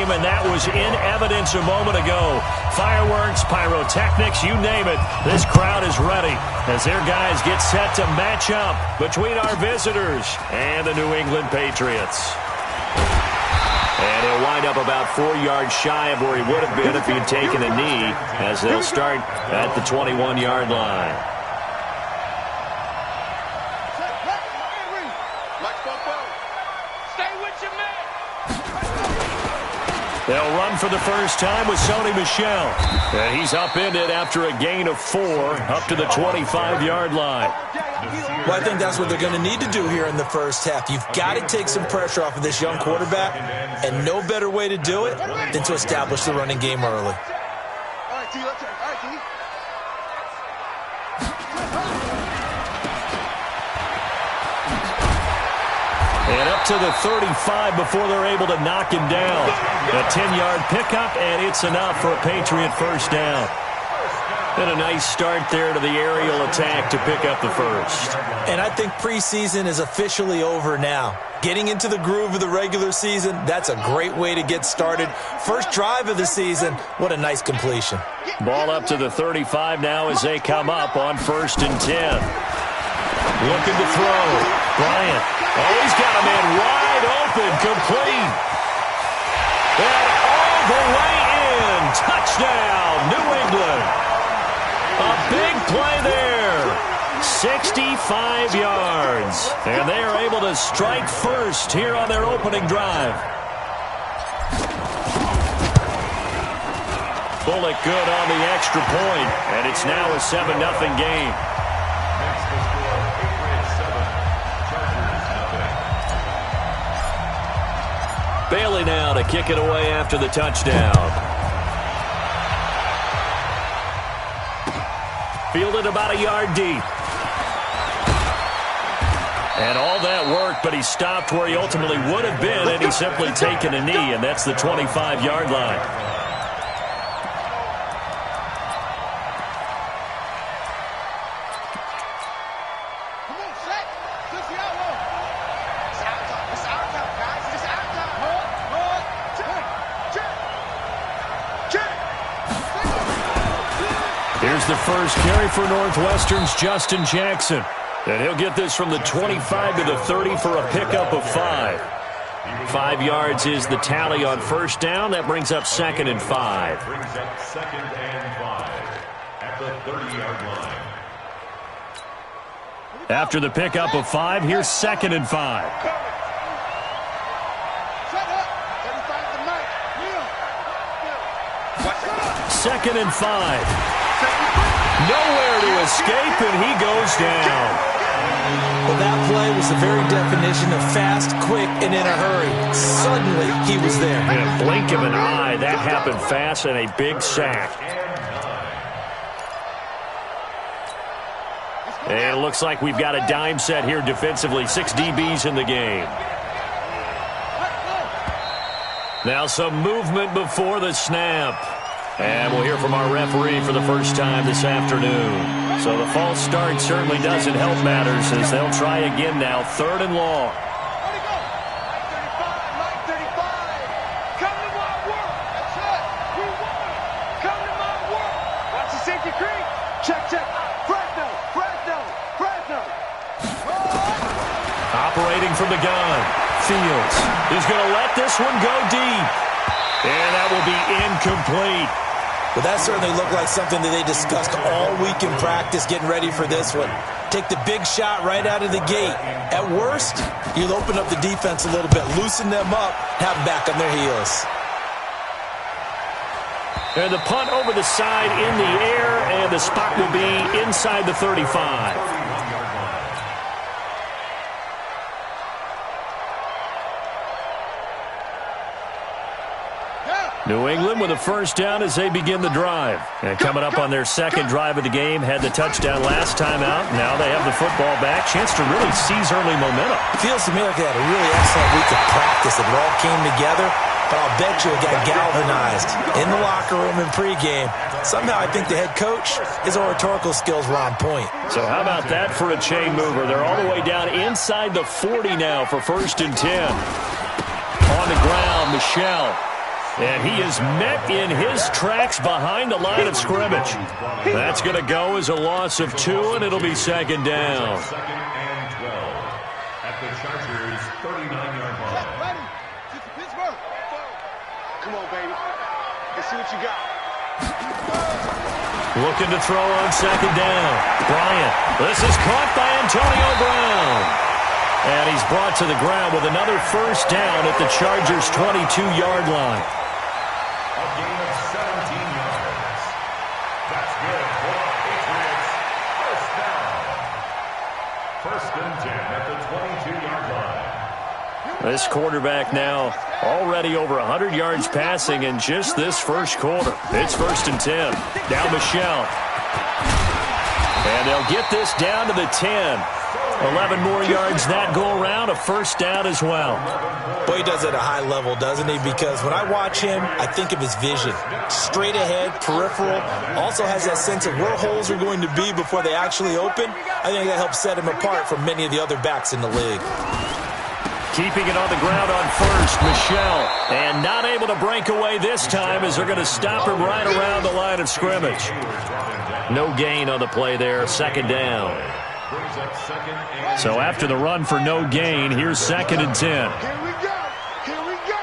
him, and that was in evidence a moment ago. Fireworks, pyrotechnics, you name it. This crowd is ready as their guys get set to match up between our visitors and the New England Patriots. And he'll wind up about 4 yards shy of where he would have been if he had taken a knee, as they'll start at the 21-yard line. They'll run for the first time with Sony Michel. And he's upended after a gain of 4 up to the 25-yard line. Well, I think that's what they're going to need to do here in the first half. You've got to take some pressure off of this young quarterback, and no better way to do it than to establish the running game early. All right, T, let's turn. All right, T. And up to the 35 before they're able to knock him down. A 10-yard pickup, and it's enough for a Patriot first down. And a nice start there to the aerial attack to pick up the first. And I think preseason is officially over now. Getting into the groove of the regular season, that's a great way to get started. First drive of the season, what a nice completion. Ball up to the 35 now as they come up on 1st and 10. Looking to throw. Bryant. Oh, he's got a man wide open, complete. And all the way in. Touchdown, New England. A big play there. 65 yards. And they are able to strike first here on their opening drive. Bullock good on the extra point, and it's now a 7-0 game. Bailey now to kick it away after the touchdown. Fielded about a yard deep. And all that worked, but he stopped where he ultimately would have been, and he's simply taken a knee, and that's the 25-yard line. Here's the first carry for Northwestern's Justin Jackson. And he'll get this from the 25 to the 30 for a pickup of 5. 5 yards is the tally on first down. That brings up 2nd and 5. Brings up 2nd and 5 at the 30-yard line. After the pickup of 5, here's 2nd and 5. Second and 5. Nowhere to escape, and he goes down. Well, that play was the very definition of fast, quick, and in a hurry. Suddenly, he was there. In a blink of an eye, that happened fast, and a big sack. And it looks like we've got a dime set here defensively. 6 DBs in the game. Now some movement before the snap. And we'll hear from our referee for the first time this afternoon. So the false start certainly doesn't help matters as they'll try again now. 3rd and long. Operating from the gun. Fields is going to let this one go deep. And that will be incomplete. Well, that certainly looked like something that they discussed all week in practice getting ready for this one. Take the big shot right out of the gate. At worst, you'll open up the defense a little bit, loosen them up, have them back on their heels. And the punt over the side in the air, and the spot will be inside the 35. New England with a first down as they begin the drive. And coming up on their 2nd drive of the game, had the touchdown last time out. Now they have the football back. Chance to really seize early momentum. Feels to me like they had a really excellent week of practice. It all came together. But I'll bet you it got galvanized in the locker room in pregame. Somehow I think the head coach, his oratorical skills were on point. So how about that for a chain mover? They're all the way down inside the 40 now for 1st and 10. On the ground, Michel. And he is met in his tracks behind the line of scrimmage. That's going to go as a loss of 2, and it'll be second down. Second and 12 at the Chargers' 39-yard line. Ready? Pittsburgh. Come on, baby. Let's see what you got. Looking to throw on second down. Bryant. This is caught by Antonio Brown. And he's brought to the ground with another first down at the Chargers' 22-yard line. A gain of 17 yards. That's good for the Patriots. First down. First and 10 at the 22-yard line. This quarterback now already over 100 yards passing in just this first quarter. It's first and 10. Now Michel. And they'll get this down to the 10. 11 more yards that go around, a first down as well. Boy, he does it at a high level, doesn't he? Because when I watch him, I think of his vision. Straight ahead, peripheral, also has that sense of where holes are going to be before they actually open. I think that helps set him apart from many of the other backs in the league. Keeping it on the ground on first, Michel. And not able to break away this time as they're going to stop him right around the line of scrimmage. No gain on the play there, second down. So after the run for no gain, here's second and 10. Here we go. Here we go.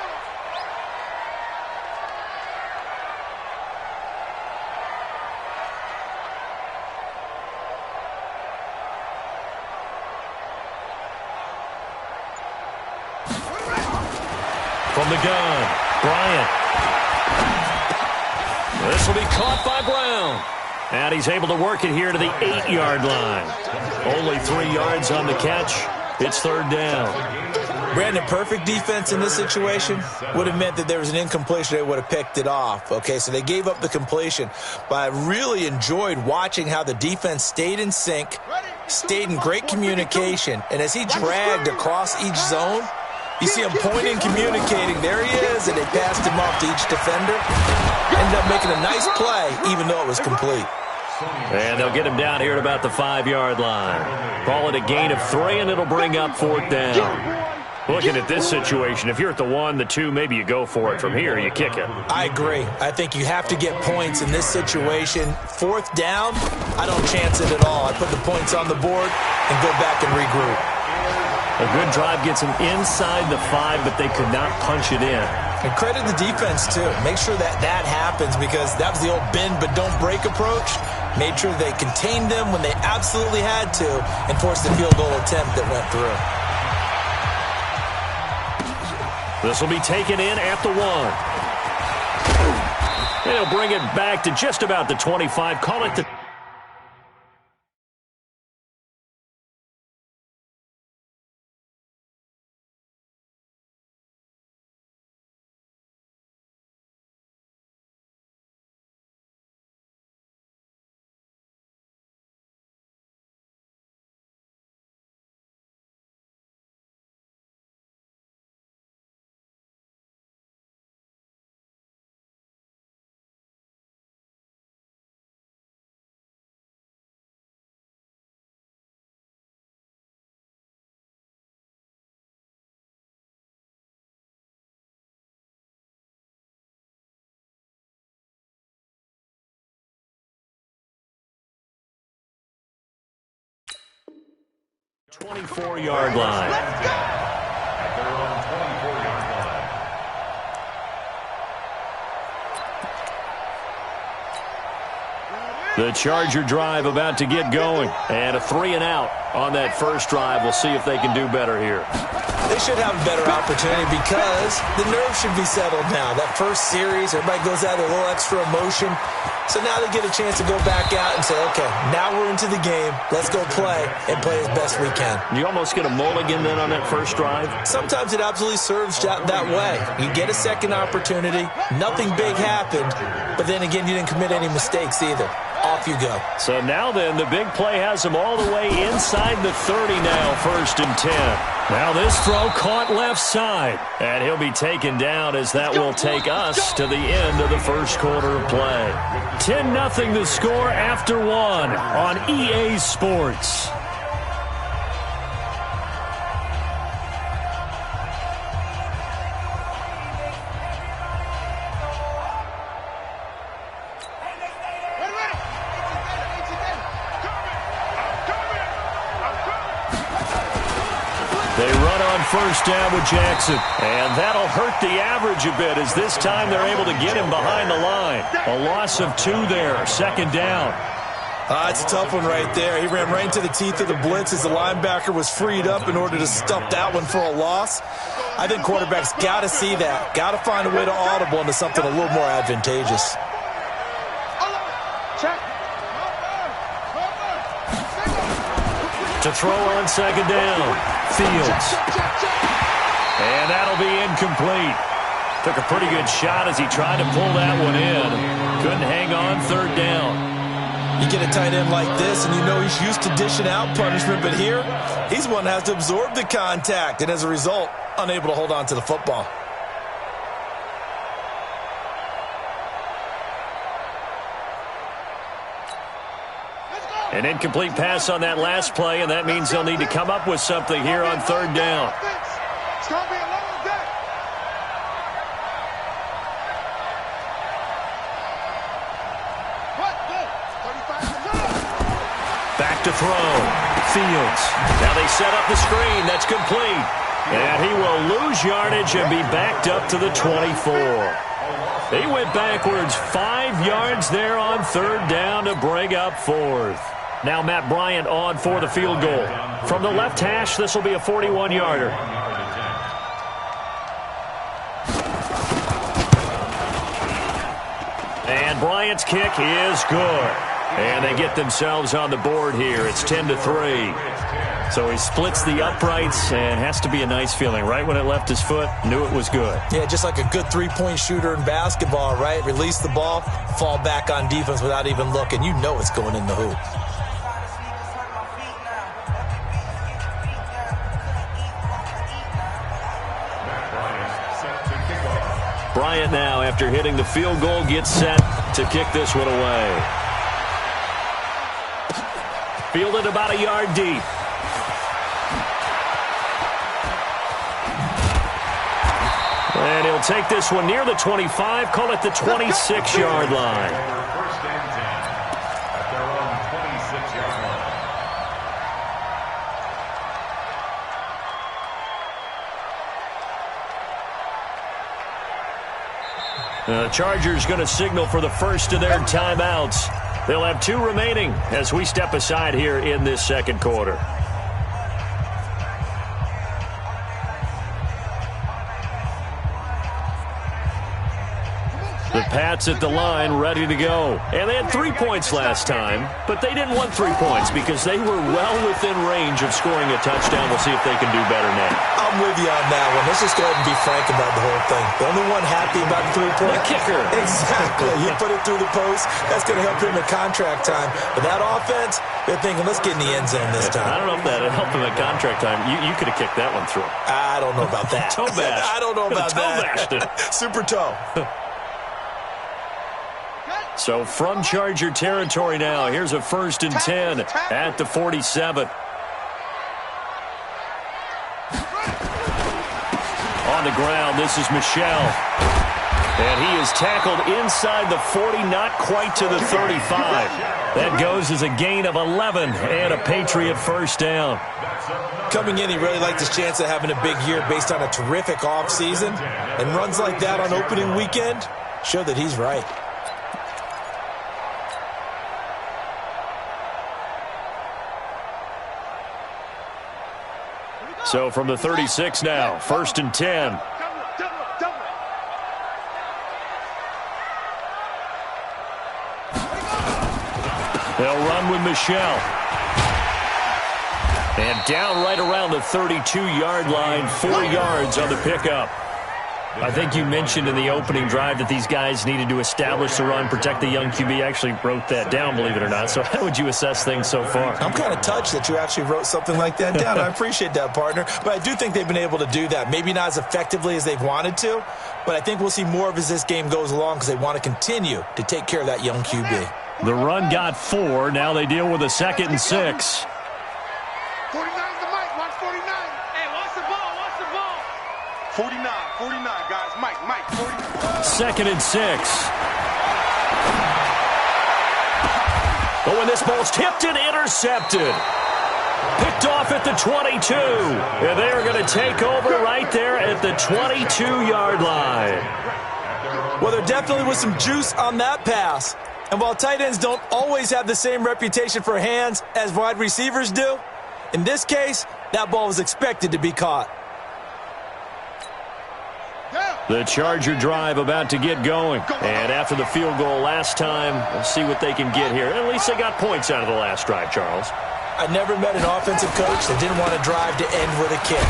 From the gun, Bryant. This will be caught by Brown. And he's able to work it here to the 8-yard line. Only 3 yards on the catch. It's third down. Brandon, perfect defense in this situation would have meant that there was an incompletion. They would have picked it off. Okay, so they gave up the completion. But I really enjoyed watching how the defense stayed in sync, stayed in great communication. And as he dragged across each zone, you see him pointing, communicating. There he is, and they passed him off to each defender. Ended up making a nice play, even though it was complete. And they'll get him down here at about the 5-yard line. Call it a gain of 3, and it'll bring up fourth down. Looking at this situation, if you're at the 1, the 2, maybe you go for it. From here, you kick it. I agree. I think you have to get points in this situation. Fourth down, I don't chance it at all. I put the points on the board and go back and regroup. A good drive gets them inside the 5, but they could not punch it in. And credit the defense, too. Make sure that that happens because that was the old bend but don't break approach. Made sure they contained them when they absolutely had to and forced the field goal attempt that went through. This will be taken in at the 1. And he'll bring it back to just about the 25. Call it the... ...24-yard line. Let's go. At their own 24-yard line. The Charger drive about to get going. And a 3-and-out on that first drive. We'll see if they can do better here. They should have a better opportunity because the nerves should be settled now. That first series, everybody goes out with a little extra emotion. So now they get a chance to go back out and say, okay, now we're into the game. Let's go play and play as best we can. You almost get a mulligan then on that first drive? Sometimes it absolutely serves that way. You get a second opportunity. Nothing big happened. But then again, you didn't commit any mistakes either. Off you go. So now then, the big play has him all the way inside the 30 now, first and 10. Now this throw caught left side. And he'll be taken down as that will take us to the end of the first quarter of play. 10-0 the score after 1 on EA Sports. on first down with Jackson. And that'll hurt the average a bit as this time they're able to get him behind the line. A loss of 2 there, second down. It's a tough one right there. He ran right into the teeth of the blitz as the linebacker was freed up in order to stuff that one for a loss. I think quarterbacks got to see that. Got to find a way to audible into something a little more advantageous. To throw on second down, Fields. And that'll be incomplete. Took a pretty good shot as he tried to pull that one in. Couldn't hang on third down. You get a tight end like this, and you know he's used to dishing out punishment, but here, he's one that has to absorb the contact, and as a result, unable to hold on to the football. An incomplete pass on that last play, and that means they'll need to come up with something here on third down. Back to throw. Fields. Now they set up the screen. That's complete. And he will lose yardage and be backed up to the 24. He went backwards 5 yards there on third down to bring up fourth. Now Matt Bryant on for the field goal. From the left hash, this will be a 41-yarder. And Bryant's kick is good. And they get themselves on the board here. It's 10-3. So he splits the uprights, and has to be a nice feeling. Right when it left his foot, knew it was good. Yeah, just like a good three-point shooter in basketball, right? Release the ball, fall back on defense without even looking. You know it's going in the hoop. Bryant now, after hitting the field goal, gets set to kick this one away. Fielded about a yard deep. And he'll take this one near the 25, call it the 26-yard line. First and 10 at their own 26-yard line. The Chargers going to signal for the first of their timeouts. They'll have 2 remaining as we step aside here in this second quarter. The Pats at the line, ready to go. And they had 3 points last time, but they didn't want 3 points because they were well within range of scoring a touchdown. We'll see if they can do better now. I'm with you on that one. Let's just go ahead and be frank about the whole thing. The only one happy about the 3-point. The kicker. Exactly. You put it through the post. That's going to help him at contract time. But that offense, they're thinking, let's get in the end zone this time. I don't know if that helped him at contract time. You could have kicked that one through. I don't know about that. Toe bash. I don't know about toe that. bashed it. Super toe. So from Charger territory now, here's a 1st and 10 at the 47. On the ground, this is Michel. And he is tackled inside the 40, not quite to the 35. That goes as a gain of 11 and a Patriot first down. Coming in, he really liked his chance of having a big year based on a terrific offseason. And runs like that on opening weekend show that he's right. So from the 36 now, 1st and 10. They'll run with Michel. And down right around the 32-yard line, 4 yards on the pickup. I think you mentioned in the opening drive that these guys needed to establish the run, protect the young QB. I actually wrote that down, believe it or not. So how would you assess things so far? I'm kind of touched that you actually wrote something like that down. I appreciate that, partner. But I do think they've been able to do that. Maybe not as effectively as they've wanted to, but I think we'll see more of as this game goes along because they want to continue to take care of that young QB. The run got 4. Now they deal with a 2nd and 6. 49 to Mike. Watch 49. Hey, watch the ball. Watch the ball. 49. 49, guys. Mike. 49. 2nd and 6. But when this ball's tipped and intercepted. Picked off at the 22. And they're going to take over right there at the 22-yard line. Well, there definitely was some juice on that pass. And while tight ends don't always have the same reputation for hands as wide receivers do, in this case, that ball was expected to be caught. The Charger drive about to get going. And after the field goal last time, let's see what they can get here. At least they got points out of the last drive, Charles. I never met an offensive coach that didn't want to drive to end with a kick.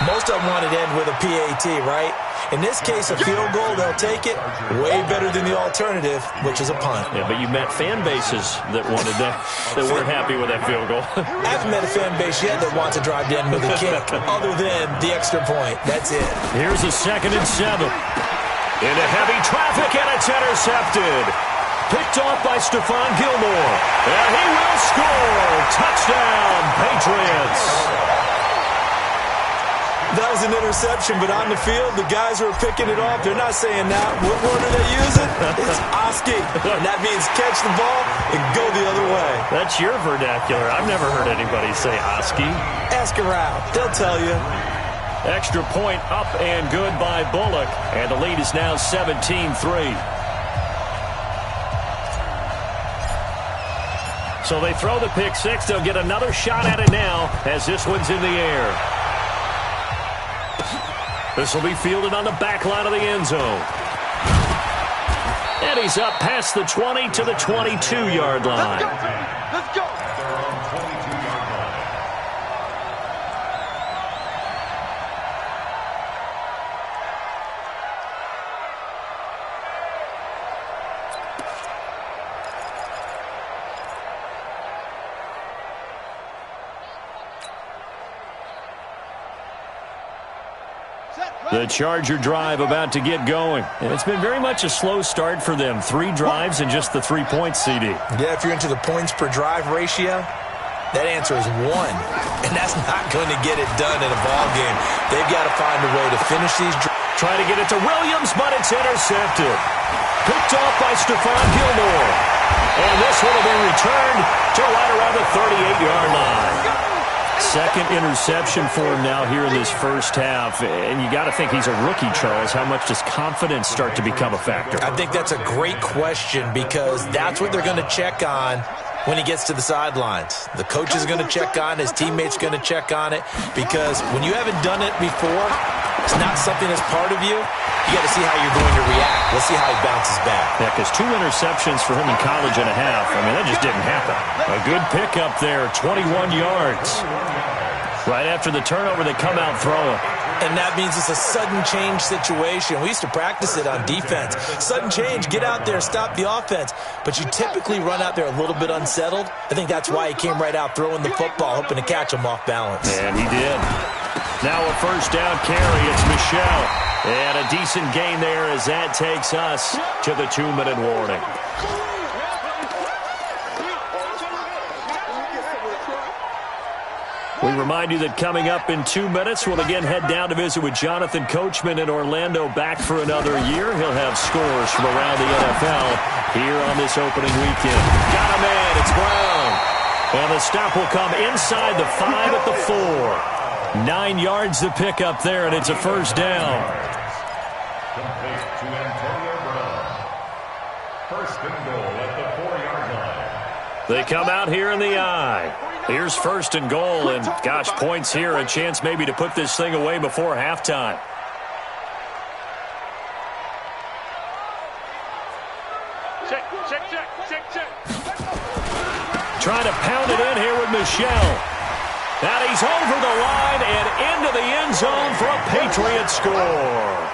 Most of them wanted to end with a PAT, right? In this case, a field goal, they'll take it. Way better than the alternative, which is a punt. Yeah, but you met fan bases that wanted that weren't happy with that field goal. I haven't met a fan base yet that wants to drive to end with a kick, other than the extra point. That's it. Here's a 2nd and 7. Into heavy traffic, and it's intercepted. Picked off by Stephon Gilmore. And he will score. Touchdown, Patriots. That was an interception, but on the field, the guys who are picking it off, they're not saying that. What word are they using? It's Oski. And that means catch the ball and go the other way. That's your vernacular. I've never heard anybody say Oski. Ask around. They'll tell you. Extra point up and good by Bullock. And the lead is now 17-3. So they throw the pick six. They'll get another shot at it now as this one's in the air. This will be fielded on the back line of the end zone. And he's up past the 20 to the 22-yard line. Let's go. The Charger drive about to get going. And it's been very much a slow start for them. 3 drives and just the 3 points, CD. Yeah, if you're into the points per drive ratio, that answer is 1. And that's not going to get it done in a ball game. They've got to find a way to finish these drives. Try to get it to Williams, but it's intercepted. Picked off by Stephon Gilmore. And this one will be returned to right around the 38-yard line. 2nd interception for him now here in this first half. And you got to think he's a rookie, Charles. How much does confidence start to become a factor? I think that's a great question because that's what they're going to check on when he gets to the sidelines. The coach is going to check on it. His teammates going to check on it because when you haven't done it before, it's not something that's part of you. You got to see how you're going to react. Let's see how he bounces back. Yeah, because 2 interceptions for him in college and a half. I mean, that just didn't happen. A good pickup there, 21 yards. Right after the turnover, they come out throwing. And that means it's a sudden change situation. We used to practice it on defense. Sudden change, get out there, stop the offense. But you typically run out there a little bit unsettled. I think that's why he came right out throwing the football, hoping to catch him off balance. And he did. Now a first down carry. It's Michel. And a decent gain there as that takes us to the 2-minute warning. We remind you that coming up in 2 minutes, we'll again head down to visit with Jonathan Coachman in Orlando, back for another year. He'll have scores from around the NFL here on this opening weekend. Got a man, it's Brown. And the stop will come inside the 5 at the 4. 9 yards to pick up there, and it's a first down. Complete to Antonio Brown. First and goal at the 4-yard line. They come out here in the eye. Here's first and goal, and gosh, points here, a chance maybe to put this thing away before halftime. Check. Trying to pound it in here with Michel. And he's over the line and into the end zone for a Patriots score.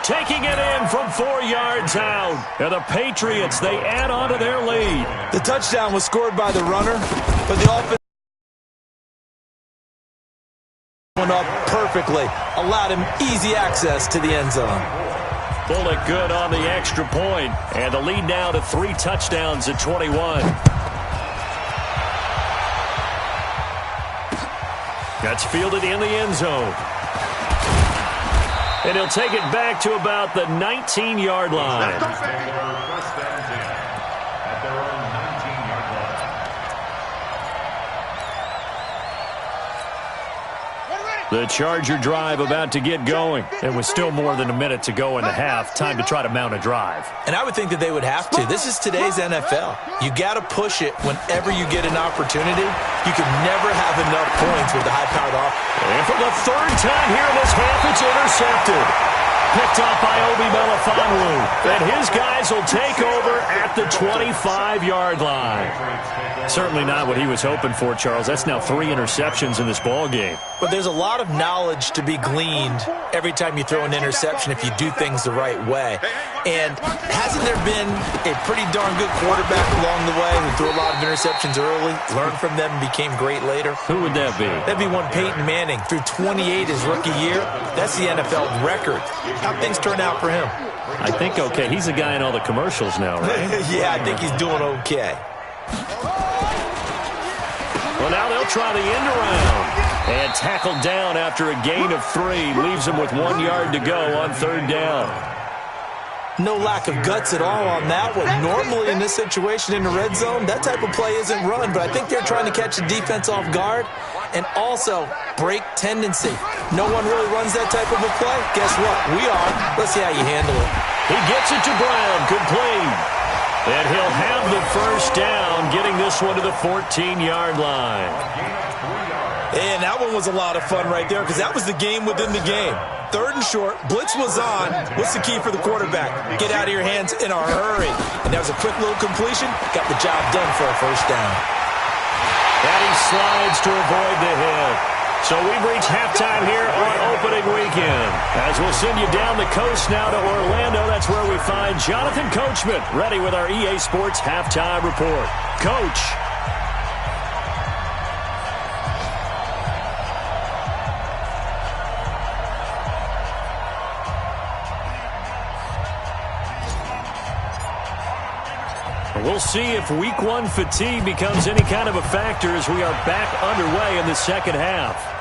Taking it in from 4 yards out. And the Patriots, they add on to their lead. The touchdown was scored by the runner, but the offense went up perfectly. Allowed him easy access to the end zone. Bullock good on the extra point. And the lead now to 3 touchdowns at 21. That's fielded in the end zone. And he'll take it back to about the 19-yard line. First and 10 at their own 19-yard The Charger drive about to get going. And with still more than a minute to go in the half, time to try to mount a drive. And I would think that they would have to. This is today's NFL. You got to push it whenever you get an opportunity. You can never have enough points with the high-powered offense. And for the third time here in this half, it's intercepted. Picked up by Obi Melifonwu. And his guys will take over at the 25-yard line. Certainly not what he was hoping for, Charles. That's now 3 interceptions in this ball game. But there's a lot of knowledge to be gleaned every time you throw an interception if you do things the right way. And hasn't there been a pretty darn good quarterback along the way who threw a lot of interceptions early, learned from them, and became great later? Who would that be? That'd be one Peyton Manning. Threw 28 his rookie year. That's the NFL record. How'd things turn out for him? I think okay. He's a guy in all the commercials now, right? Yeah, I think he's doing okay. Well, now they'll try the end around. And tackled down after a gain of 3. Leaves him with 1 yard to go on 3rd down. No lack of guts at all on that one. Normally in this situation in the red zone, that type of play isn't run, but I think they're trying to catch the defense off guard and also break tendency. No one really runs that type of a play. Guess what? We are. Let's see how you handle it. He gets it to Brown, complete. And he'll have the first down, getting this one to the 14-yard line. And that one was a lot of fun right there because that was the game within the game. 3rd and short, blitz was on. What's the key for the quarterback? Get out of your hands in a hurry. And that was a quick little completion. Got the job done for a first down. And he slides to avoid the hit. So we've reached halftime here on opening weekend. As we'll send you down the coast now to Orlando, that's where we find Jonathan Coachman ready with our EA Sports Halftime Report. Coach. We'll see if Week 1 fatigue becomes any kind of a factor as we are back underway in the second half.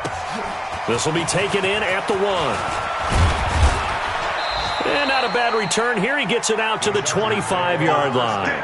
This will be taken in at the 1. And not a bad return here. He gets it out to the 25-yard line.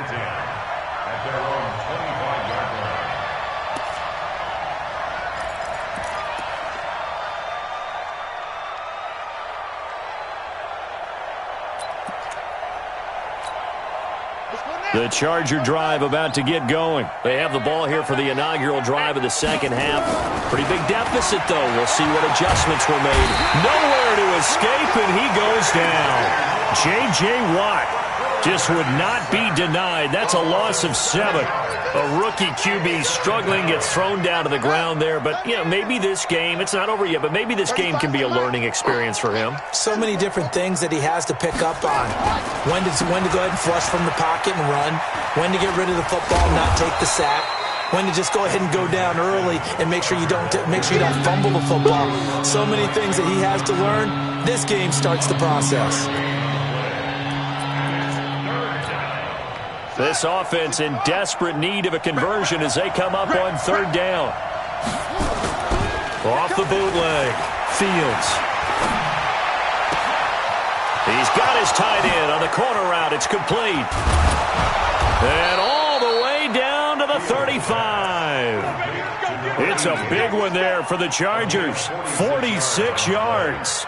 The Charger drive about to get going. They have the ball here for the inaugural drive of the second half. Pretty big deficit, though. We'll see what adjustments were made. Nowhere to escape, and he goes down. J.J. Watt just would not be denied. That's a loss of 7. A rookie QB struggling, gets thrown down to the ground there. But, you know, maybe this game, it's not over yet, but maybe this game can be a learning experience for him. So many different things that he has to pick up on. When to go ahead and flush from the pocket and run. When to get rid of the football and not take the sack. When to just go ahead and go down early and make sure you don't fumble the football. So many things that he has to learn. This game starts the process. This offense in desperate need of a conversion as they come up on 3rd down. Off the bootleg. Fields. He's got his tight end on the corner route. It's complete. And all the way down to the 35. It's a big one there for the Chargers. 46 yards.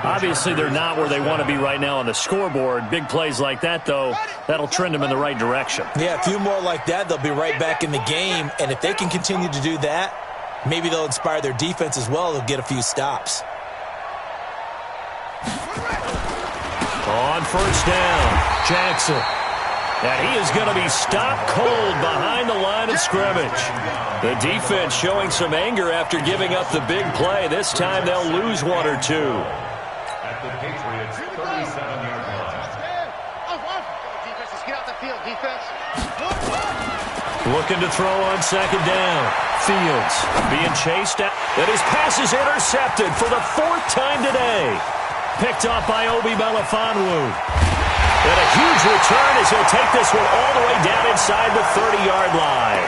Obviously, they're not where they want to be right now on the scoreboard. Big plays like that, though, that'll trend them in the right direction. Yeah, a few more like that, they'll be right back in the game. And if they can continue to do that, maybe they'll inspire their defense as well. They'll get a few stops. On 1st down, Jackson. And he is going to be stopped cold behind the line of scrimmage. The defense showing some anger after giving up the big play. This time they'll lose 1 or 2. At the Patriots' 37-yard line. Defenses, get out the field, defense. Looking to throw on 2nd down. Fields being chased out. And his pass is intercepted for the 4th time today. Picked off by Obi Melifonwu. And a huge return as he'll take this one all the way down inside the 30-yard line.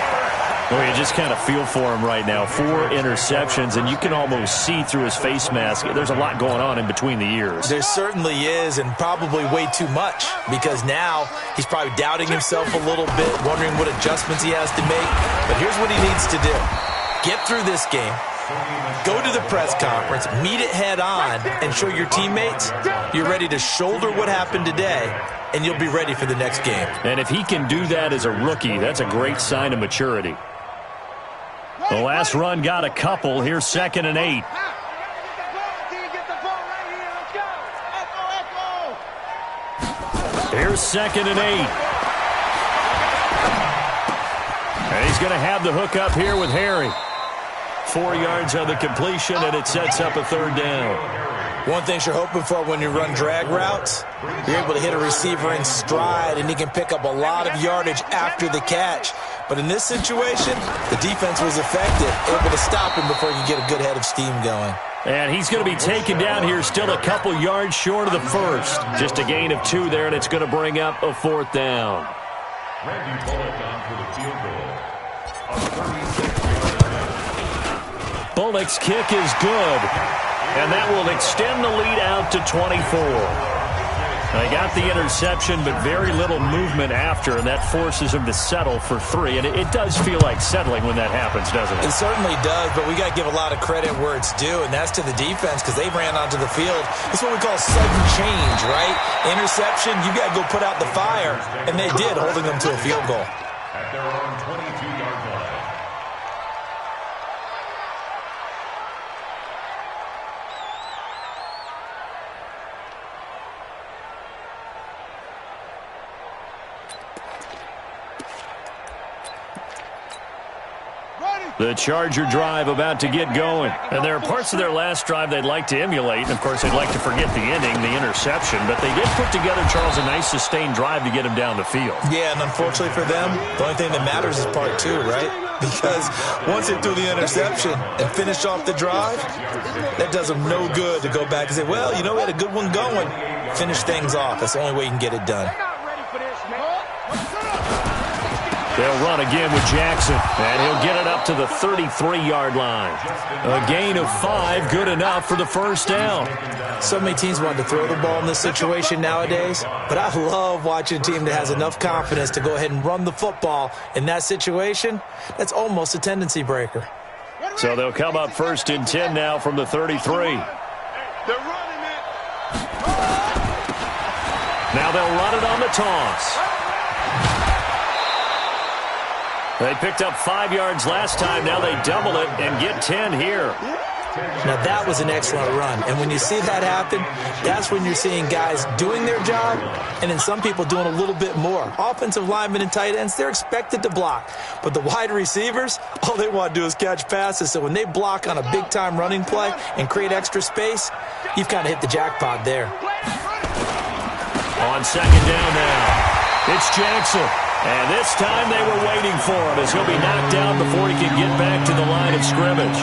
Well, you just kind of feel for him right now. 4 interceptions, and you can almost see through his face mask. There's a lot going on in between the ears. There certainly is, and probably way too much, because now he's probably doubting himself a little bit, wondering what adjustments he has to make. But here's what he needs to do. Get through this game. Go to the press conference, meet it head on, and show your teammates you're ready to shoulder what happened today, and you'll be ready for the next game. And if he can do that as a rookie, that's a great sign of maturity. The last run got a couple. Here's 2nd and 8. Here's 2nd and 8. And he's going to have the hook up here with Harry. 4 yards on the completion, and it sets up a 3rd down. One thing you're hoping for when you run drag routes, you're able to hit a receiver in stride, and he can pick up a lot of yardage after the catch. But in this situation, the defense was effective, able to stop him before you get a good head of steam going. And he's going to be taken down here, still a couple yards short of the first. Just a gain of 2 there, and it's going to bring up a 4th down. Randy Bullock on for the field goal. A 36-yard Bullock's kick is good, and that will extend the lead out to 24. They got the interception, but very little movement after, and that forces him to settle for 3. And it does feel like settling when that happens, doesn't it? It certainly does, but we got to give a lot of credit where it's due, and that's to the defense because they ran onto the field. It's what we call sudden change, right? Interception, you got to go put out the fire, and they did, holding them to a field goal. at their own 22-yard line. The Charger drive about to get going. And there are parts of their last drive they'd like to emulate. And, of course, they'd like to forget the ending, the interception. But they did put together, Charles, a nice sustained drive to get him down the field. Yeah, and unfortunately for them, the only thing that matters is part two, right? Because once they threw the interception and finished off the drive, that does them no good to go back and say, well, you know, we had a good one going. Finish things off. That's the only way you can get it done. They'll run again with Jackson, and he'll get it up to the 33-yard line. A gain of 5, good enough for the first down. So many teams want to throw the ball in this situation nowadays, but I love watching a team that has enough confidence to go ahead and run the football in that situation. That's almost a tendency breaker. So they'll come up 1st and 10 now from the 33. They're running it. Now they'll run it on the toss. They picked up 5 yards last time. Now they double it and get 10 here. Now that was an excellent run. And when you see that happen, that's when you're seeing guys doing their job and then some people doing a little bit more. Offensive linemen and tight ends, they're expected to block. But the wide receivers, all they want to do is catch passes. So when they block on a big-time running play and create extra space, you've kind of hit the jackpot there. On 2nd down now, it's Jackson. And this time they were waiting for him as he'll be knocked down before he can get back to the line of scrimmage.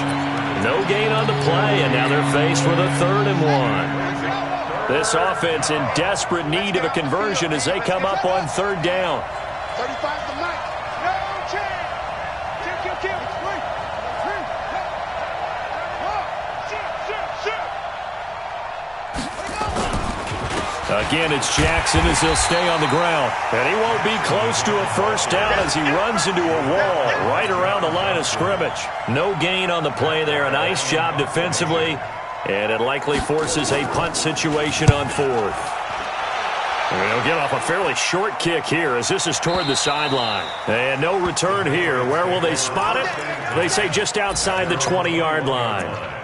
No gain on the play, and now they're faced with a 3rd and 1. This offense in desperate need of a conversion as they come up on 3rd down. 35 to Mike. No chance. Kill. Again, it's Jackson as he'll stay on the ground. And he won't be close to a first down as he runs into a wall right around the line of scrimmage. No gain on the play there. A nice job defensively. And it likely forces a punt situation on 4th. They'll get off a fairly short kick here as this is toward the sideline. And no return here. Where will they spot it? They say just outside the 20-yard line.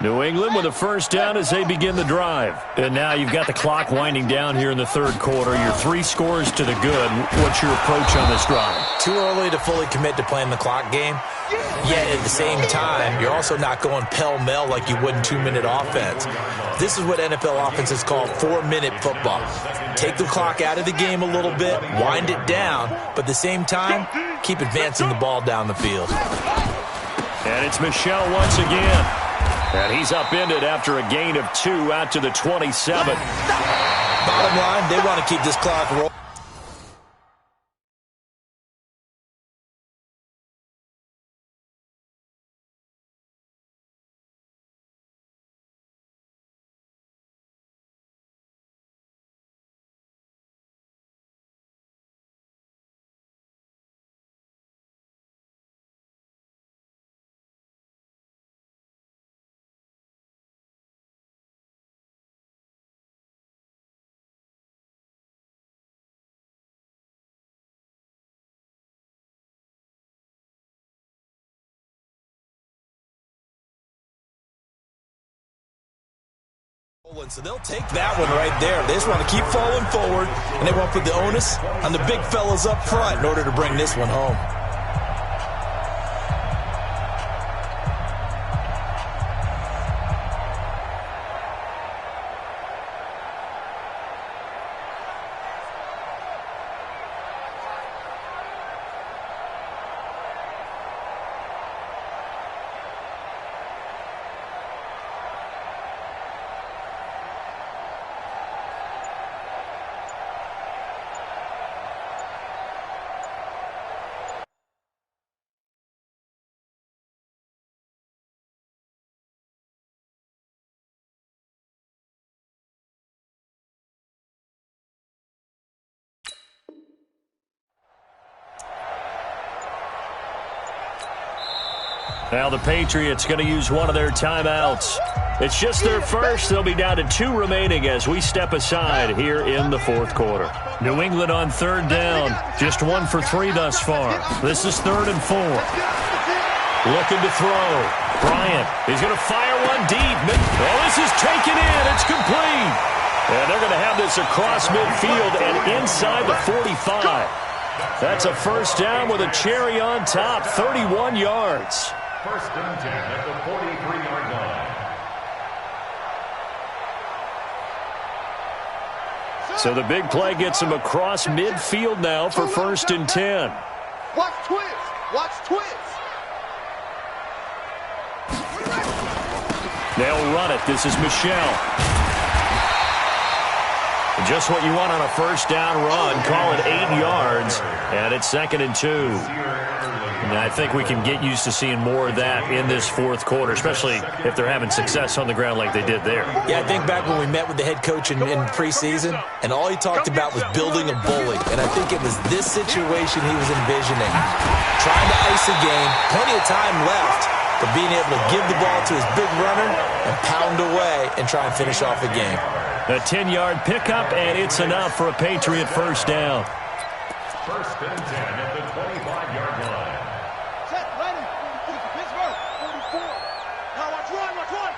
New England with a first down as they begin the drive. And now you've got the clock winding down here in the 3rd quarter. You're 3 scores to the good. What's your approach on this drive? Too early to fully commit to playing the clock game. Yet at the same time, you're also not going pell-mell like you would in 2-minute offense. This is what NFL offenses call 4-minute football. Take the clock out of the game a little bit, wind it down, but at the same time, keep advancing the ball down the field. And it's Michel once again. And he's upended after a gain of 2 out to the 27. Bottom line, they want to keep this clock rolling. So they'll take that one right there. They just want to keep falling forward, and they want to put the onus on the big fellas up front in order to bring this one home. Now the Patriots going to use one of their timeouts. It's just their first. They'll be down to 2 remaining as we step aside here in the fourth quarter. New England on third down. Just 1 for 3 thus far. This is 3rd and 4. Looking to throw. Bryant. He's going to fire one deep. Oh, this is taken in. It's complete. And they're going to have this across midfield and inside the 45. That's a first down with a cherry on top. 31 yards. 1st and 10 at the 43-yard line. So the big play gets him across midfield now for 1st and 10. Watch twist. Watch twist. They'll run it. This is Michelle. Just what you want on a first down run. Call it 8 yards. And it's 2nd and 2. And I think we can get used to seeing more of that in this fourth quarter, especially if they're having success on the ground like they did there. Yeah, I think back when we met with the head coach in preseason, and all he talked about was building a bully. And I think it was this situation he was envisioning. Trying to ice a game, plenty of time left, but being able to give the ball to his big runner and pound away and try and finish off a game. A 10-yard pickup, and it's enough for a Patriot first down. 1st and 10 at the 25-yard line. Set, ready. Pittsburgh, 44. Now watch one, watch one.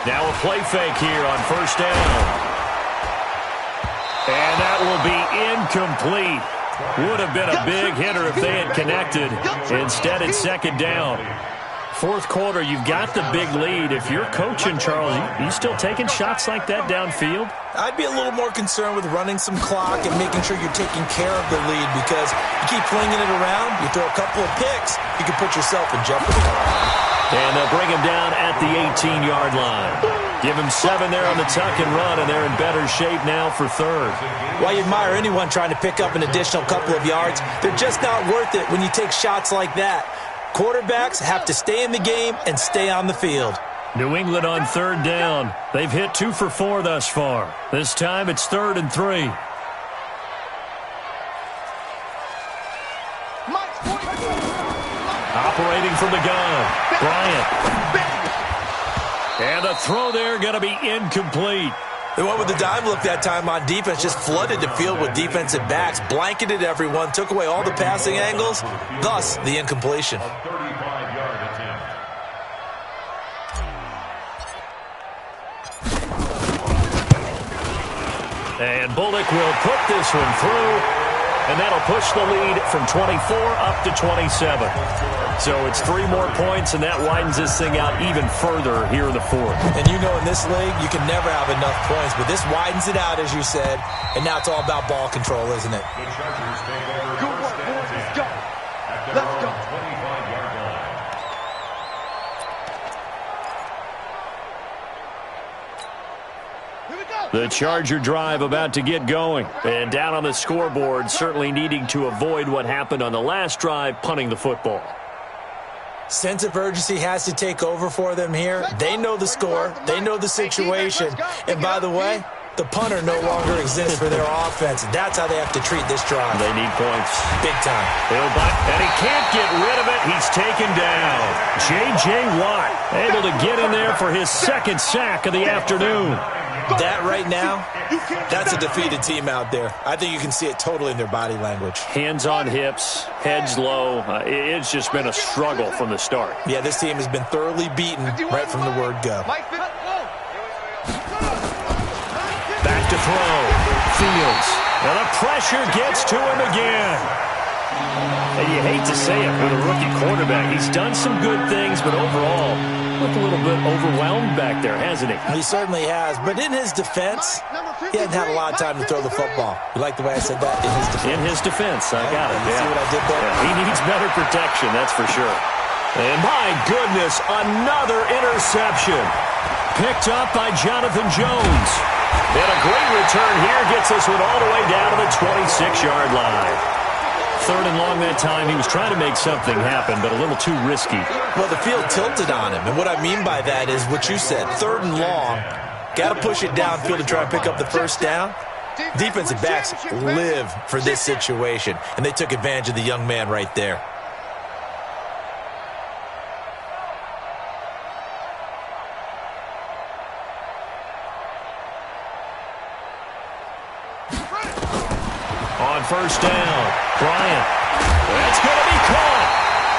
Now a play fake here on first down. And that will be incomplete. Would have been a big hitter if they had connected. Instead, it's 2nd down. Fourth quarter, you've got the big lead. If you're coaching, Charles, you still taking shots like that downfield? I'd be a little more concerned with running some clock and making sure you're taking care of the lead, because you keep flinging it around, you throw a couple of picks, you can put yourself in jeopardy. And they'll bring him down at the 18-yard line. Give him 7 there on the tuck and run, and they're in better shape now for 3rd. While you admire anyone trying to pick up an additional couple of yards, they're just not worth it when you take shots like that. Quarterbacks have to stay in the game and stay on the field. New England on 3rd down. They've hit 2 for 4 thus far. This time it's 3rd and 3. Operating from the gun, Bryant. And a throw there going to be incomplete. They went with the dime look that time on defense, just flooded the field with defensive backs, blanketed everyone, took away all the passing angles, thus the incompletion. 35-yard attempt. And Bullock will put this one through, and that'll push the lead from 24 up to 27. So it's 3 more points, and that widens this thing out even further here in the fourth. And you know in this league, you can never have enough points, but this widens it out, as you said, and now it's all about ball control, isn't it? The Chargers take over Good work, boys. Let's go. Let's go. 25-yard line. The Charger drive about to get going. And down on the scoreboard, certainly needing to avoid what happened on the last drive, punting the football. Sense of urgency has to take over for them here. They know the score. They know the situation. And by the way, the punter no longer exists for their offense. That's how they have to treat this drive. They need points. Big time. And he can't get rid of it. He's taken down. J.J. Watt able to get in there for his 2nd sack of the afternoon. That right now, that's a defeated team out there. I think you can see it totally in their body language. Hands on hips, heads low. It's just been a struggle from the start. Yeah, this team has been thoroughly beaten right from the word go. Back to throw. Fields. And the pressure gets to him again. And you hate to say it with a rookie quarterback. He's done some good things, but overall, looked a little bit overwhelmed back there, hasn't he? He certainly has. But in his defense, he hasn't had a lot of time to throw the football. You like the way I said that? In his defense. In his defense. I got it. You see what I did there? Yeah, he needs better protection, that's for sure. And my goodness, another interception. Picked up by Jonathan Jones. And a great return here gets this one all the way down to the 26-yard line. Third and long that time. He was trying to make something happen, but a little too risky. Well, the field tilted on him, and what I mean by that is what you said. Third and long, got to push it downfield to try and pick up the first down. Defensive backs live for this situation, and they took advantage of the young man right there. On first down, Bryant. That's going to be caught.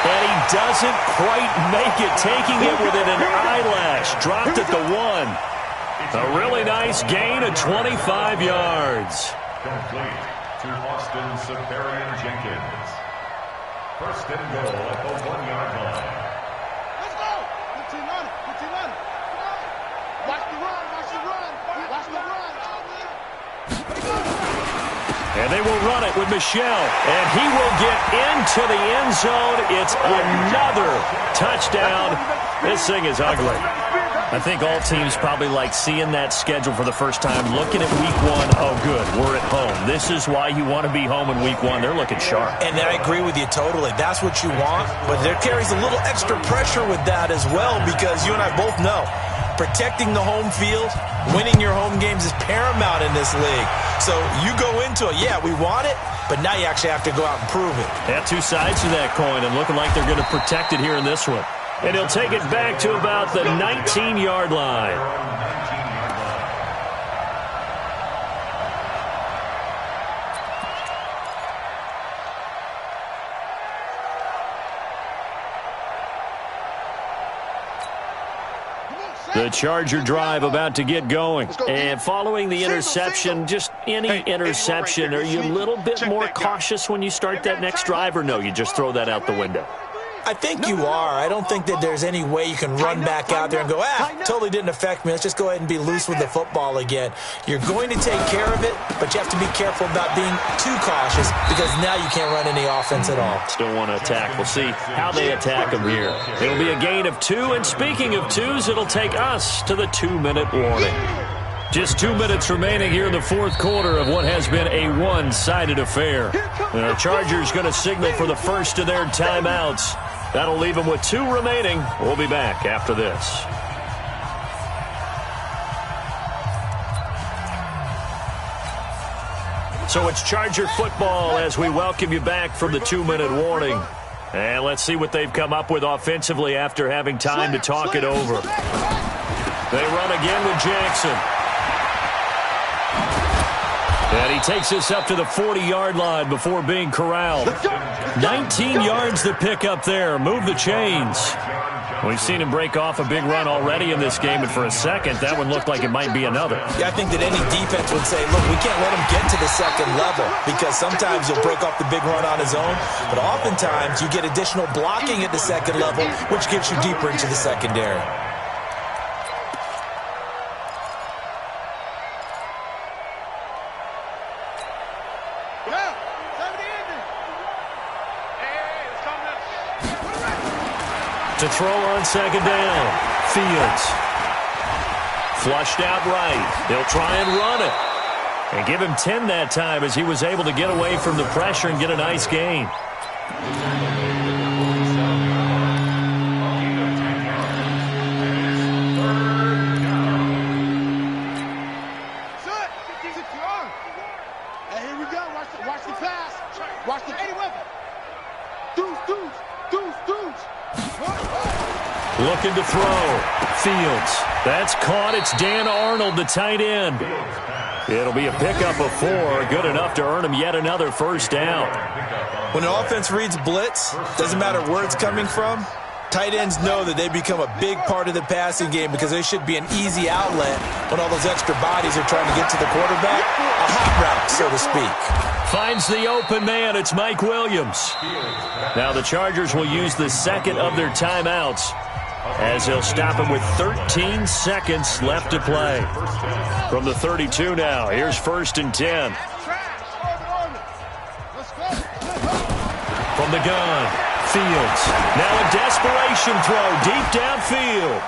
And he doesn't quite make it, taking it within an eyelash. Dropped at the 1. A really nice gain of 25 yards. Complete to Austin Safarian Jenkins. First and goal at the 1-yard line. Let's go. Good team on it. Good team on it. Watch the run. Watch the run. Watch the run. And they will run it with Michel. And he will get into the end zone. It's another touchdown. This thing is ugly. I think all teams probably like seeing that schedule for the first time, looking at week 1. Oh, good, we're at home. This is why you want to be home in week 1. They're looking sharp. And I agree with you totally. That's what you want. But there carries a little extra pressure with that as well, because you and I both know protecting the home field, winning your home games is paramount in this league. So you go into it, yeah, we want it, but now you actually have to go out and prove it. Yeah, two sides to that coin, and looking like they're going to protect it here in this one. And he'll take it back to about the 19-yard line. The Charger drive about to get going. And following the interception, just any interception, are you a little bit more cautious when you start that next drive, or no, you just throw that out the window? I think you are. I don't think that there's any way you can run back out there and go, totally didn't affect me. Let's just go ahead and be loose with the football again. You're going to take care of it, but you have to be careful about being too cautious, because now you can't run any offense at all. Still want to attack. We'll see how they attack them here. It'll be a gain of 2, and speaking of 2s, it'll take us to the 2-minute warning. Just 2 minutes remaining here in the fourth quarter of what has been a one-sided affair. The Chargers going to signal for the first of their timeouts. That'll leave them with 2 remaining. We'll be back after this. So it's Charger football as we welcome you back from the 2-minute warning. And let's see what they've come up with offensively after having time to talk it over. They run again with Jackson. And he takes this up to the 40-yard line before being corralled. 19 yards to pick up there. Move the chains. We've seen him break off a big run already in this game, and for a second, that one looked like it might be another. Yeah, I think that any defense would say, look, we can't let him get to the second level, because sometimes he'll break off the big run on his own, but oftentimes you get additional blocking at the second level, which gets you deeper into the secondary. To throw on second down. Fields. Flushed out right. They'll try and run it. And give him 10 that time as he was able to get away from the pressure and get a nice gain. Hey, here we go. Watch the pass. Watch the 80 weapon. Deuce. Looking to throw. Fields. That's caught. It's Dan Arnold, the tight end. It'll be a pickup of 4. Good enough to earn him yet another first down. When an offense reads blitz, doesn't matter where it's coming from, tight ends know that they become a big part of the passing game because they should be an easy outlet when all those extra bodies are trying to get to the quarterback. A hot route, so to speak. Finds the open man. It's Mike Williams. Now the Chargers will use the second of their timeouts as they'll stop him with 13 seconds left to play. From the 32 now, here's 1st and 10. From the gun, Fields. Now a desperation throw deep downfield.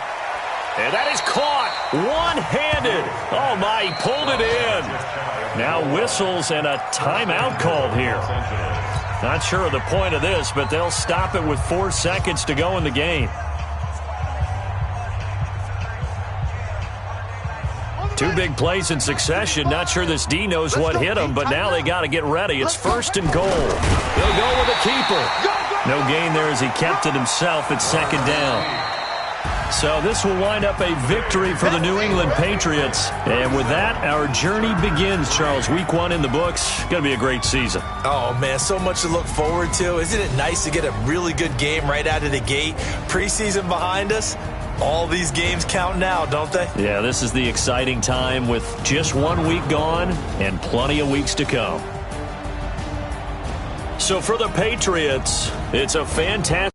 And that is caught one-handed. Oh, my, he pulled it in. Now whistles and a timeout called here. Not sure of the point of this, but they'll stop it with 4 seconds to go in the game. 2 big plays in succession. Not sure this D knows what hit him, but now they got to get ready. It's 1st and goal. They'll go with a keeper. No gain there as he kept it himself at 2nd down. So this will wind up a victory for the New England Patriots. And with that, our journey begins, Charles. Week 1 in the books. Going to be a great season. Oh, man, so much to look forward to. Isn't it nice to get a really good game right out of the gate? Preseason behind us. All these games count now, don't they? Yeah, this is the exciting time with just 1 week gone and plenty of weeks to come. So for the Patriots, it's a fantastic